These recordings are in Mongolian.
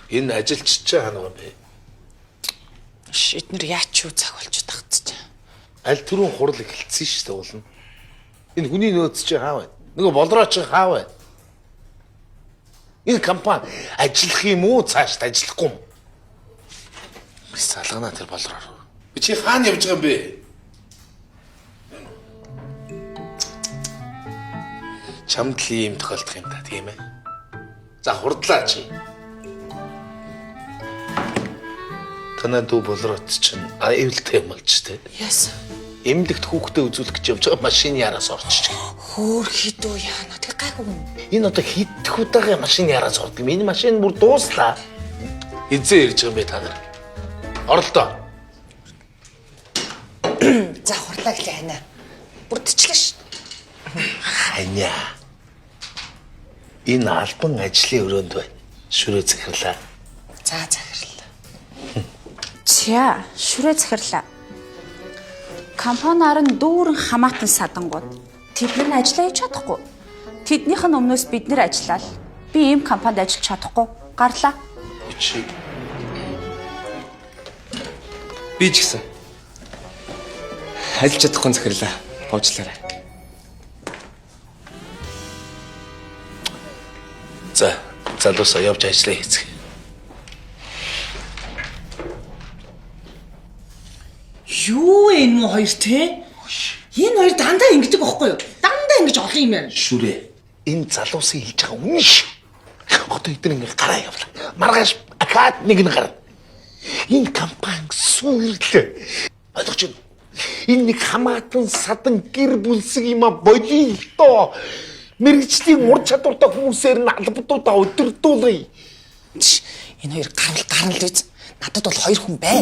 Энэ ажилч чинь хаана вэ? Эднэр яач юу цаг болж тагцж. Аль түрүүн хурал эхэлсэн шүү дээ уулна. Энэ хүний нөөц чинь хаа вэ? Нөгөө болроо чинь хаа вэ? Энэ компани ажиллах юм уу цаашд ажиллахгүй юм? Би салгана тэр болроо. Би чи хаана явж байгаа юм бэ? Чамд л ийм тохиолдох юм да тийм ээ. За хурдлаа чи. Танаа дүү болроод чинь аюултай юм болж тээ. Яс. Эмнэлэгт хүүхдээ үзүүлэх гэж явж байгаа машины яраас орчих. Хөөр хідүү яана тэг гайгүй юм. Энэ одоо хидэх удаага машины яраас ордог юм. Энэ машин бүр дууслаа. Эзээ ирж байгаа юм бэ та нар? Оролдоо. За хурлаа гэлээ хана. Бүрдчихлээ ш. Ханя. Энэ албан ажлын өрөөнд байна. Шүрээ захирлаа. За захирлаа. Чя, шүрээ захирлаа. Компаниар нь дүүрэн хамаатан садангууд тэдний ажиллаа хийж чадахгүй. Тэднийх нь өмнөөс бид нэр ажиллаад би ийм компанид ажиллаж чадахгүй. Гарлаа. Чи Би ч гэсэн. Ажиллаж чадахгүй захирлаа. Буучлаарай. за залуусаа явж ажиллаа хийцгээе. Юу вэ энэ муу хоёр те? Энэ хоёр дандаа ингэдэг байхгүй юу? Дандаа ингэж олон юм яа. Шүрээ. Энэ залуусын хэлж байгаа үнэн шүү. Одоо эдгээр ингэ гараа явлаа. Маргааш акад нэг нь гарна. Энэ компани сүрлээ. Ойлгож байна. Энэ нэг хамаатан садан гэр бүлсэг юм а болиё л доо. Мэргэжлийн ур чадвартай хүмүүсээр нь албадуудаа өдөрдүүлээ. Энэ хоёр гарна л үз. Надад бол хоёр хүн бай.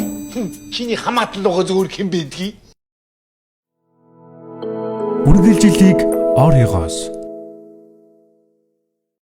Чиний хамаатан лугаа зөвөр хэн байдгийг? Үргэлжилтийг оройгоос